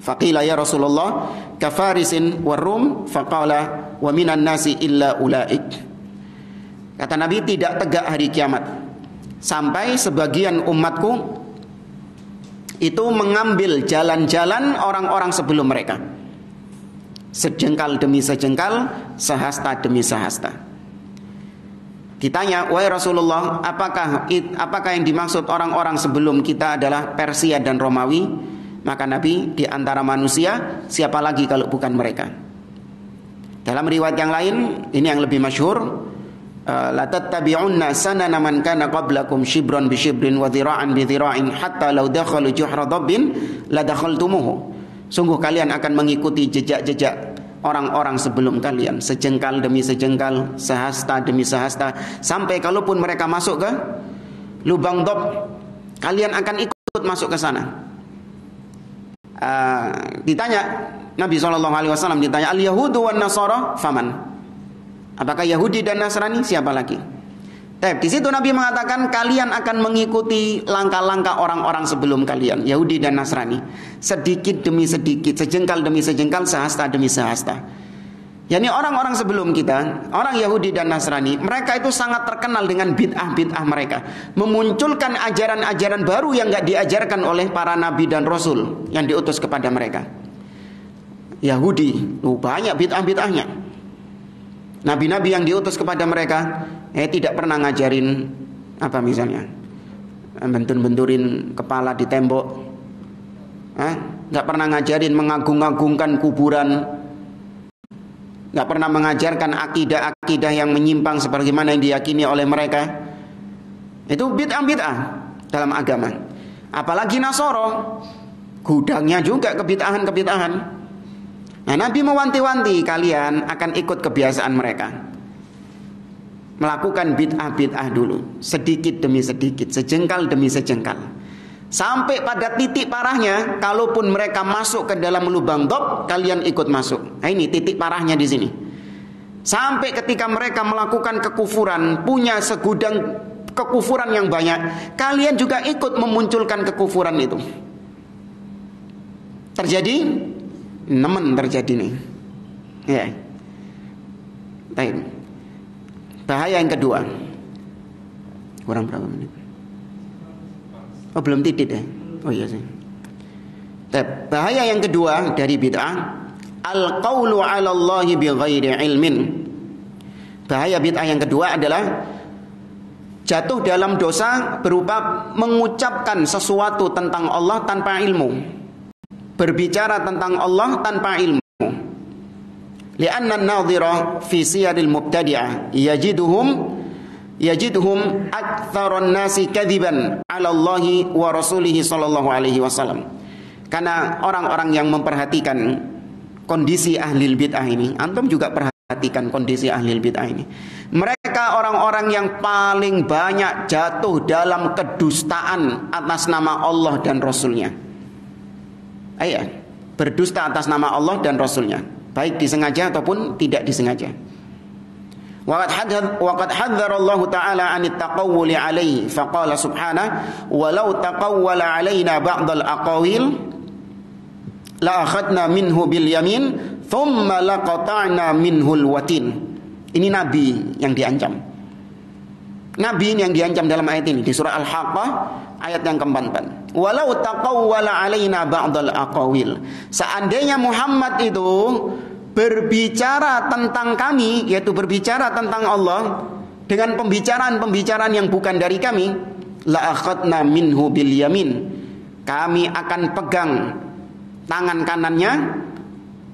Faqila ya Rasulullah kafarisin warum, faqala wa minan nasi illa ulaik. Kata Nabi, tidak tegak hari kiamat sampai sebagian umatku itu mengambil jalan-jalan orang-orang sebelum mereka. Sejengkal demi sejengkal, sehasta demi sehasta. Ditanya, wahai Rasulullah, apakah yang dimaksud orang-orang sebelum kita adalah Persia dan Romawi? Maka Nabi, di antara manusia siapa lagi kalau bukan mereka? Dalam riwayat yang lain, ini yang lebih masyhur, la tattabi'unna sanana man kana qablakum shibran bi shibrin wa dhira'an bi dhira'in hatta law dakhalu juhra dabbin la dakhaltumuhu. Sungguh kalian akan mengikuti jejak-jejak orang-orang sebelum kalian, sejengkal demi sejengkal, sehasta demi sehasta, sampai kalaupun mereka masuk ke lubang dob, kalian akan ikut masuk ke sana. Ditanya, Nabi SAW ditanya, al-Yahudu wan Nasara faman? Apakah Yahudi dan Nasrani? Siapa lagi? Di situ Nabi mengatakan, kalian akan mengikuti langkah-langkah orang-orang sebelum kalian, Yahudi dan Nasrani. Sedikit demi sedikit, sejengkal demi sejengkal, sehasta demi sehasta. Yani orang-orang sebelum kita, orang Yahudi dan Nasrani, mereka itu sangat terkenal dengan bid'ah-bid'ah mereka. Memunculkan ajaran-ajaran baru yang gak diajarkan oleh para nabi dan rasul yang diutus kepada mereka. Yahudi, banyak bid'ah-bid'ahnya. Nabi-nabi yang diutus kepada mereka tidak pernah ngajarin apa misalnya, bentur-benturin kepala di tembok, gak pernah ngajarin mengagung-agungkan kuburan, gak pernah mengajarkan akidah-akidah yang menyimpang sebagaimana yang diyakini oleh mereka. Itu bid'ah-bid'ah dalam agama. Apalagi Nasoro, gudangnya juga kebid'ahan-kebid'ahan. Nah, Nabi mewanti-wanti, kalian akan ikut kebiasaan mereka, melakukan bid'ah-bid'ah dulu, sedikit demi sedikit, sejengkal demi sejengkal, sampai pada titik parahnya, kalaupun mereka masuk ke dalam lubang dob, kalian ikut masuk. Nah, ini titik parahnya di sini. Sampai ketika mereka melakukan kekufuran, punya segudang kekufuran yang banyak, kalian juga ikut memunculkan kekufuran itu. Terjadi, nemen terjadi nih. Ya. Baik. Bahaya yang kedua. Kurang berapa menit? Oh, belum titit ya? Oh iya sih. Bahaya yang kedua dari bid'ah, al-qaulu 'ala Allahi bighairi ilmin. Bahaya bid'ah yang kedua adalah jatuh dalam dosa berupa mengucapkan sesuatu tentang Allah tanpa ilmu. Berbicara tentang Allah tanpa ilmu. Li'anna an-nadhira fi siyaril mubtadi'ah yajiduhum aktsaran nasi kadziban 'ala Allahi wa rasulihi sallallahu alaihi wasallam. Karena orang-orang yang memperhatikan kondisi ahli bid'ah ini, antum juga perhatikan kondisi ahli bid'ah ini. Mereka orang-orang yang paling banyak jatuh dalam kedustaan atas nama Allah dan Rasulnya. Berdusta atas nama Allah dan Rasulnya, baik disengaja ataupun tidak disengaja. Waqad hadzara Allah Ta'ala 'anit taqawwuli 'alaihi faqala subhanahu walau taqawwala 'alaina ba'dal aqawil la akhadna minhu bil yamin thumma laqata'na minhul watin. Ini nabi yang diancam. Nabi yang diancam dalam ayat ini di surah Al-Haqqah ayat yang ke-4. Walau taqawwala 'alaina ba'dal aqawil. Seandainya Muhammad itu berbicara tentang kami, yaitu berbicara tentang Allah dengan pembicaraan-pembicaraan yang bukan dari kami, la akhadna minhu bil yamin. Kami akan pegang tangan kanannya,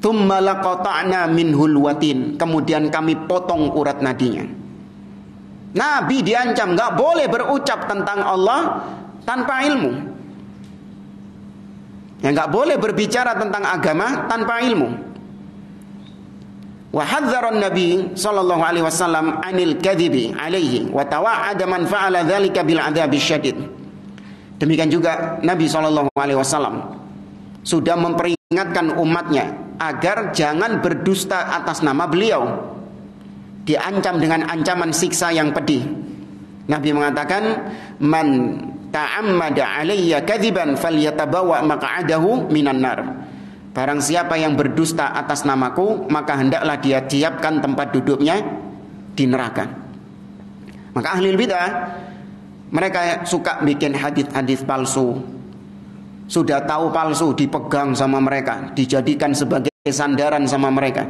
thumma laqata'na minhul watin. Kemudian kami potong urat nadinya. Nabi diancam gak boleh berucap tentang Allah tanpa ilmu. Gak boleh berbicara tentang agama tanpa ilmu. Wa hadzara an-nabi sallallahu alaihi wasallam 'anil kadhibi 'alaihi wa tawa'ada man fa'ala dzalika bil 'adzabi syadid. Demikian juga Nabi sallallahu alaihi wasallam sudah memperingatkan umatnya agar jangan berdusta atas nama beliau. Diancam dengan ancaman siksa yang pedih. Nabi mengatakan, man ta'ammada 'alayya kadziban falyatabawa maq'adahu minan nar. Barang siapa yang berdusta atas namaku, maka hendaklah dia siapkan tempat duduknya di neraka. Maka ahli bidah, mereka suka bikin hadis-hadis palsu. Sudah tahu palsu, dipegang sama mereka, dijadikan sebagai sandaran sama mereka.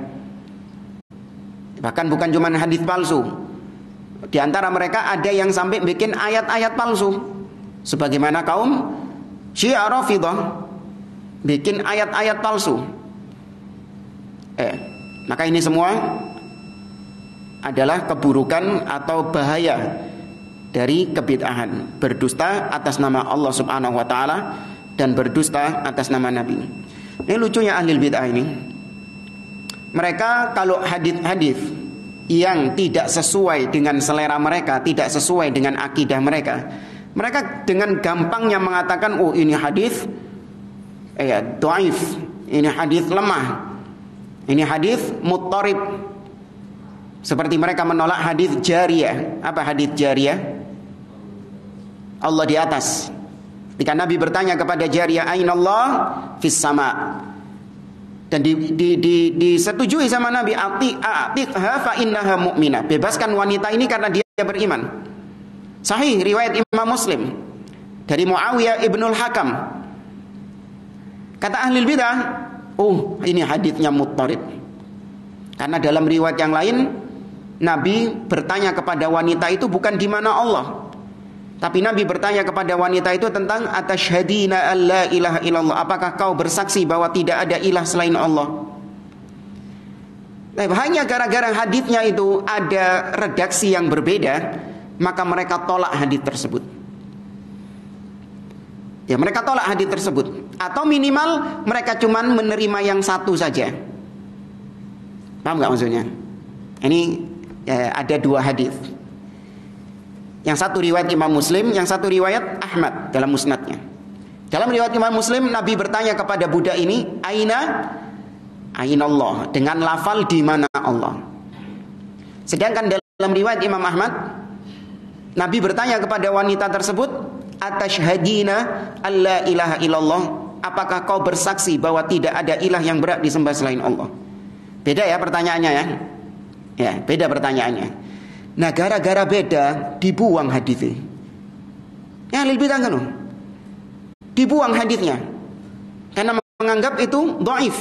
Bahkan bukan cuma hadis palsu. Di antara mereka ada yang sampai bikin ayat-ayat palsu. Sebagaimana kaum Syiah Rafidhah bikin ayat-ayat palsu. Maka ini semua adalah keburukan atau bahaya dari kebid'ahan, berdusta atas nama Allah Subhanahu wa taala dan berdusta atas nama Nabi. Ini lucunya ahli bid'ah ini. Mereka kalau hadis-hadis yang tidak sesuai dengan selera mereka, tidak sesuai dengan akidah mereka, mereka dengan gampangnya mengatakan, oh ini hadis dhaif, ini hadis lemah, ini hadis muttarib. Seperti mereka menolak hadis jariyah. Apa hadis jariyah? Allah di atas. Ketika Nabi bertanya kepada jariyah, "Ainallah?" Fis sama. Dan disetujui sama Nabi, "Atiqha fa innaha mu'minah." Bebaskan wanita ini karena dia beriman. Sahih riwayat Imam Muslim dari Muawiyah ibnul Hakam. Kata ahli bidah, "Oh, ini hadisnya muttarib." Karena dalam riwayat yang lain Nabi bertanya kepada wanita itu bukan di mana Allah, tapi Nabi bertanya kepada wanita itu tentang atasyhadina alla ilaha illallah, apakah kau bersaksi bahwa tidak ada ilah selain Allah. Nah, hanya gara-gara hadisnya itu ada redaksi yang berbeda, maka mereka tolak hadis tersebut. Ya, mereka tolak hadis tersebut, atau minimal mereka cuman menerima yang satu saja. Paham nggak maksudnya? Ini ada dua hadis. Yang satu riwayat Imam Muslim, yang satu riwayat Ahmad dalam musnadnya. Dalam riwayat Imam Muslim, Nabi bertanya kepada budak ini, "Aina Allah?" dengan lafal di mana Allah. Sedangkan dalam riwayat Imam Ahmad, Nabi bertanya kepada wanita tersebut, "Atasyhadina alla ilaha illallah?" Apakah kau bersaksi bahwa tidak ada ilah yang berhak disembah selain Allah? Beda ya pertanyaannya ya. Ya, beda pertanyaannya. Nah, gara-gara beda dibuang hadisnya. Ya, lebih kan dibuang hadisnya karena menganggap itu dhaif.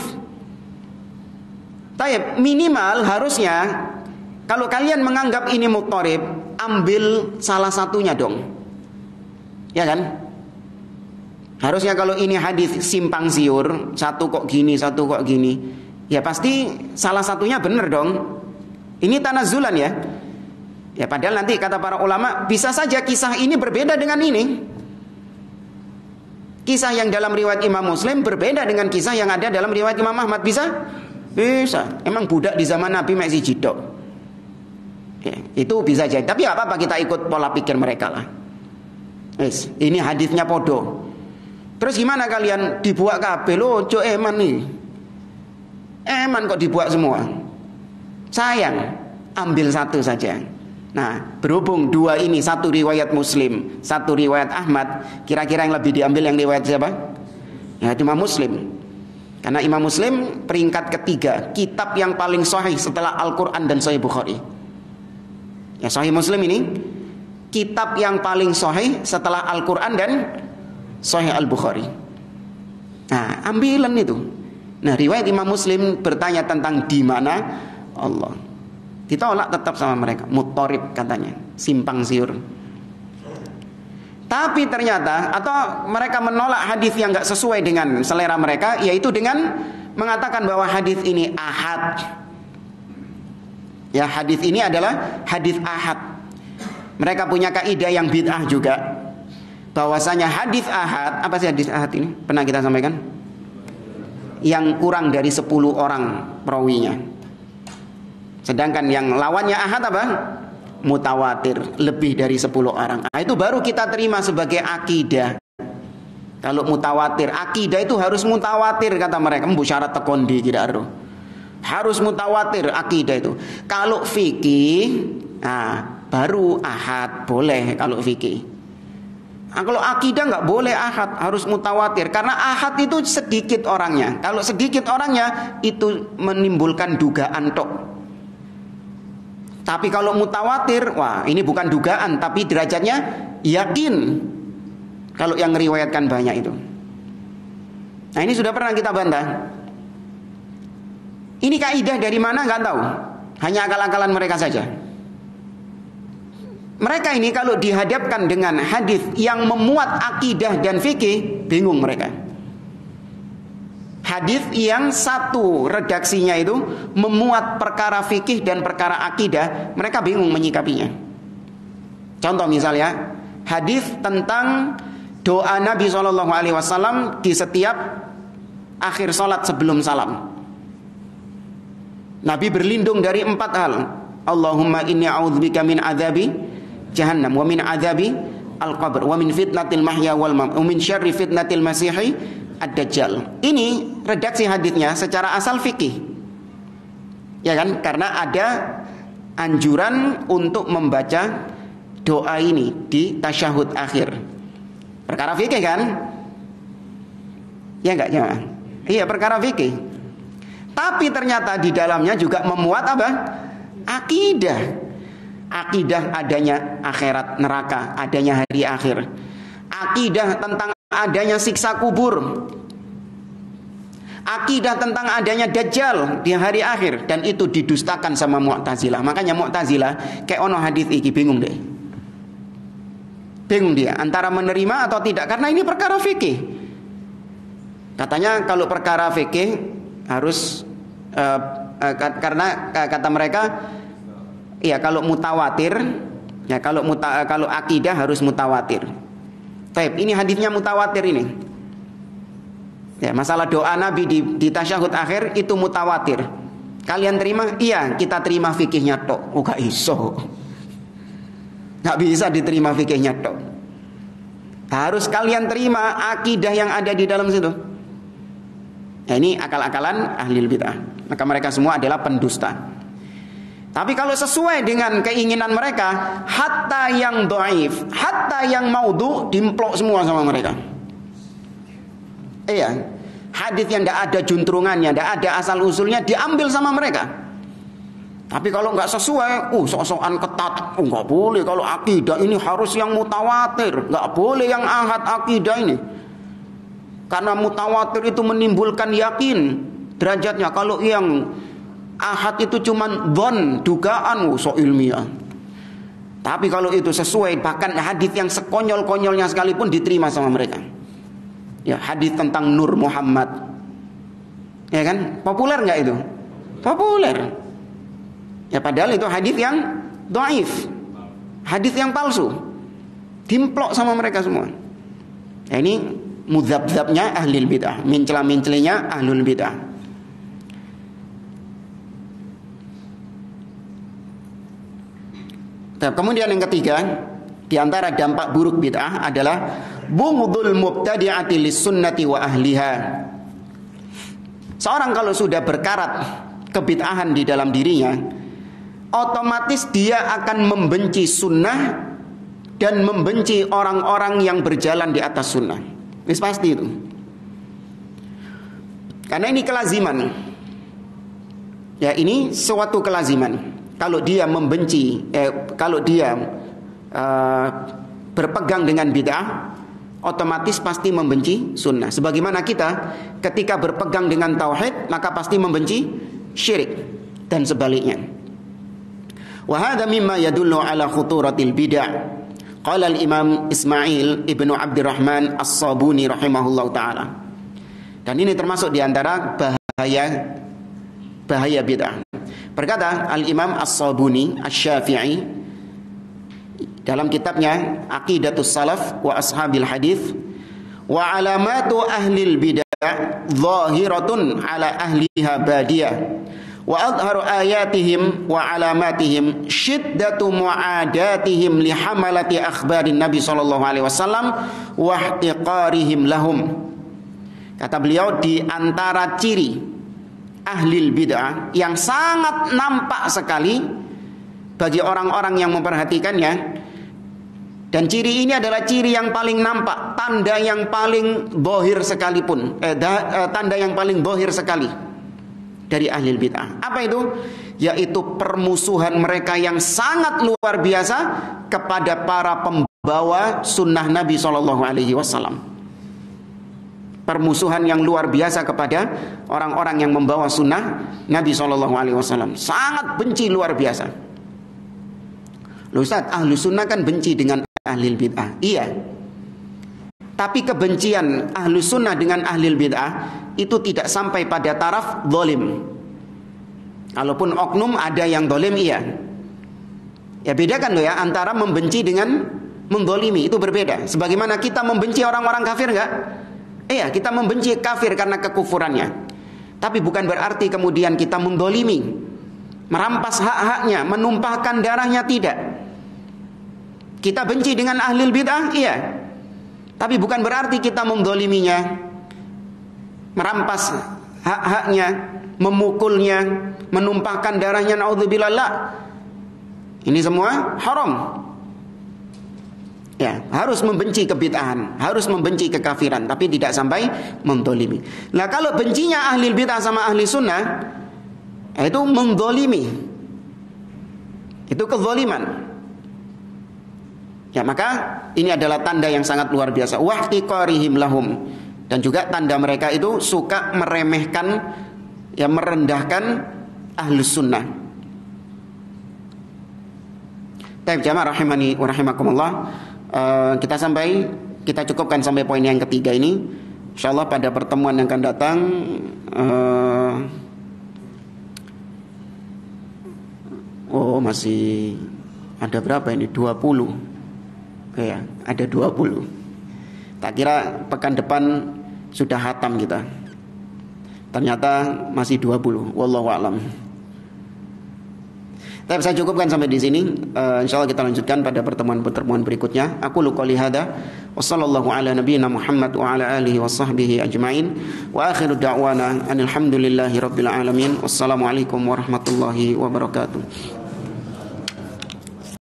Taib, minimal harusnya kalau kalian menganggap ini muttarib, ambil salah satunya dong. Ya kan? Harusnya kalau ini hadis simpang siur, satu kok gini, satu kok gini, ya pasti salah satunya benar dong. Ini tanazulan ya. Ya, padahal nanti kata para ulama, bisa saja kisah ini berbeda dengan ini. Kisah yang dalam riwayat Imam Muslim berbeda dengan kisah yang ada dalam riwayat Imam Ahmad. Bisa? Bisa. Emang budak di zaman Nabi masih jidok. Ya, itu bisa jadi. Tapi apa-apa, kita ikut pola pikir mereka lah. Yes, ini hadisnya podo. Terus gimana kalian dibuat kabeh lo, ojo eman nih. Eman kok dibuat semua. Sayang, ambil satu saja. Nah, berhubung dua ini, satu riwayat Muslim, satu riwayat Ahmad, kira-kira yang lebih diambil yang riwayat siapa? Ya, Imam Muslim. Karena Imam Muslim peringkat ketiga, kitab yang paling sahih setelah Al-Quran dan Sahih Bukhari. Ya, Sahih Muslim ini kitab yang paling sahih setelah Al-Quran dan Sahih Al-Bukhari. Nah, ambilan itu. Nah, riwayat Imam Muslim bertanya tentang di mana Allah. Ditolak tetap sama mereka. Muttarib katanya, simpang siur. Tapi ternyata, atau mereka menolak hadis yang enggak sesuai dengan selera mereka, yaitu dengan mengatakan bahwa hadis ini ahad. Ya, hadis ini adalah hadis ahad. Mereka punya kaidah yang bid'ah juga, bahwasanya hadis ahad, apa sih hadis ahad ini? Pernah kita sampaikan? Yang kurang dari 10 orang perawinya. Sedangkan yang lawannya ahad apa? Mutawatir, lebih dari 10 orang. Nah, itu baru kita terima sebagai akidah. Kalau mutawatir, akidah itu harus mutawatir kata mereka. Mbu syarat tekondi tidak ada. Harus mutawatir akidah itu. Kalau fikih, nah baru ahad boleh kalau fikih. Nah, kalau akidah nggak boleh ahad, harus mutawatir. Karena ahad itu sedikit orangnya. Kalau sedikit orangnya itu menimbulkan dugaan tok. Tapi kalau mutawatir, wah ini bukan dugaan, tapi derajatnya yakin. Kalau yang meriwayatkan banyak itu. Nah, ini sudah pernah kita bantah. Ini kaidah dari mana nggak tahu. Hanya akal-akalan mereka saja. Mereka ini kalau dihadapkan dengan hadis yang memuat akidah dan fikih, bingung mereka. Hadis yang satu redaksinya itu memuat perkara fikih dan perkara akidah, mereka bingung menyikapinya. Contoh misalnya, hadis tentang doa Nabi SAW di setiap akhir sholat sebelum salam. Nabi berlindung dari 4 hal. Allahumma inni a'udzubika min adzabi jahannam wa min adzabi al-qabr wa min fitnatil mahya wal mamat wa min syarri fitnatil masihi ad-dajjal. Ini redaksi hadisnya secara asal fikih. Ya kan? Karena ada anjuran untuk membaca doa ini di tasyahud akhir. Perkara fikih kan? Ya enggak ya? Iya, perkara fikih. Tapi ternyata di dalamnya juga memuat apa? Akidah. Akidah adanya akhirat, neraka, adanya hari akhir. Akidah tentang adanya siksa kubur. Akidah tentang adanya dajjal di hari akhir, dan itu didustakan sama Mu'tazilah. Makanya Mu'tazilah kayak ono hadis iki bingung deh. Bingung dia antara menerima atau tidak, karena ini perkara fikih. Katanya kalau perkara fikih harus karena kata mereka ya kalau mutawatir, ya kalau akidah harus mutawatir. Baik, ini hadisnya mutawatir ini. Ya, masalah doa Nabi di tasyahud akhir itu mutawatir. Kalian terima? Iya, kita terima fikihnya tok. Oh, gak iso. Gak bisa diterima fikihnya tok. Harus kalian terima akidah yang ada di dalam situ. Ya, ini akal-akalan ahli bid'ah. Maka mereka semua adalah pendusta. Tapi kalau sesuai dengan keinginan mereka, hatta yang dhaif, hatta yang maudhu, dimplok semua sama mereka. Iya, hadis yang tidak ada juntrungannya, tidak ada asal usulnya, diambil sama mereka. Tapi kalau nggak sesuai, sok-sokan ketat, nggak boleh. Kalau akidah ini harus yang mutawatir, nggak boleh yang ahad akidah ini. Karena mutawatir itu menimbulkan yakin derajatnya. Kalau yang ahad itu cuma dhon, dugaan, sok ilmiah. Tapi kalau itu sesuai, bahkan hadis yang sekonyol-konyolnya sekalipun diterima sama mereka. Ya, hadis tentang Nur Muhammad, ya kan, populer nggak itu? Populer. Ya, padahal itu hadis yang dhaif, hadis yang palsu, dimplok sama mereka semua. Ya, ini mudzab-zabnya ahlul bid'ah, mencela-mencelinya ahlul bid'ah. Kemudian yang ketiga, di antara dampak buruk bid'ah adalah bughdul mubtadi'ati lis-sunnati wa ahliha. Seorang kalau sudah berkarat kebid'ahan di dalam dirinya, otomatis dia akan membenci sunnah dan membenci orang-orang yang berjalan di atas sunnah. Ini pasti itu. Karena ini kelaziman. Ya, ini suatu kelaziman. Kalau dia membenci, kalau dia berpegang dengan bid'ah, otomatis pasti membenci sunnah. Sebagaimana kita ketika berpegang dengan tauhid, maka pasti membenci syirik dan sebaliknya. Wa hadza mimma yadullu ala khuturatil bid'ah. Qala al-Imam Ismail ibnu Abdurrahman As-Sabuni rahimahullahu taala. Dan ini termasuk di antara bahaya bid'ah. Berkata al-Imam As-Sabuni Asy-Syafi'i dalam kitabnya Aqidatus Salaf wa Ashabil Hadits, wa alamatu ahlil bid'ah zahiratun ala ahliha badiyah, wa adharu ayatihim wa alamatihim syiddatu mu'adatihim li hamalati akhbarin Nabi sallallahu alaihi wasallam wa ihtiqarihim lahum. Kata beliau, di antara ciri ahlil bid'ah yang sangat nampak sekali bagi orang-orang yang memperhatikannya, dan ciri ini adalah ciri yang paling nampak, tanda yang paling bohir sekalipun, tanda yang paling bohir sekali dari ahlil bid'ah. Apa itu? Yaitu permusuhan mereka yang sangat luar biasa kepada para pembawa sunnah Nabi SAW. Permusuhan yang luar biasa kepada orang-orang yang membawa sunnah Nabi SAW. Sangat benci luar biasa. Loh Ustaz, ahlu sunnah kan benci dengan ahlil bid'ah. Iya. Tapi kebencian ahlu sunnah dengan ahlil bid'ah itu tidak sampai pada taraf zalim. Kalaupun oknum ada yang zalim, iya. Ya, bedakan loh ya antara membenci dengan menzalimi, itu berbeda. Sebagaimana kita membenci orang-orang kafir enggak? Iya, kita membenci kafir karena kekufurannya. Tapi bukan berarti kemudian kita menzalimi, merampas hak-haknya, menumpahkan darahnya, tidak. Kita benci dengan ahlul bid'ah, iya. Tapi bukan berarti kita menzaliminya, merampas hak-haknya, memukulnya, menumpahkan darahnya, naudzubillah. Ini semua haram. Ya, harus membenci kebid'ahan, harus membenci kekafiran, tapi tidak sampai mendolimi. Nah, kalau bencinya ahli bid'ah sama ahli sunnah, itu mendolimi, itu kezaliman. Ya, maka ini adalah tanda yang sangat luar biasa. Wahtiqarihim lahum, dan juga tanda mereka itu suka meremehkan, ya, merendahkan ahli sunnah. Taib jamaah rahimani wa rahimakumullah. Kita cukupkan sampai poin yang ketiga ini. Insyaallah pada pertemuan yang akan datang masih ada berapa ini? 20. Ya, ada 20. Tak kira pekan depan sudah hatam kita. Ternyata masih 20. Wallahu a'lam. Tapi saya cukupkan sampai di sini. Insyaallah kita lanjutkan pada pertemuan berikutnya. Aku qouli hada wa sallallahu ala nabiyyina Muhammad wa ala alihi wa sahbihi ajma'in. Wa akhiru da'wana alhamdulillahi rabbil alamin. Wassalamualaikum warahmatullahi wabarakatuh.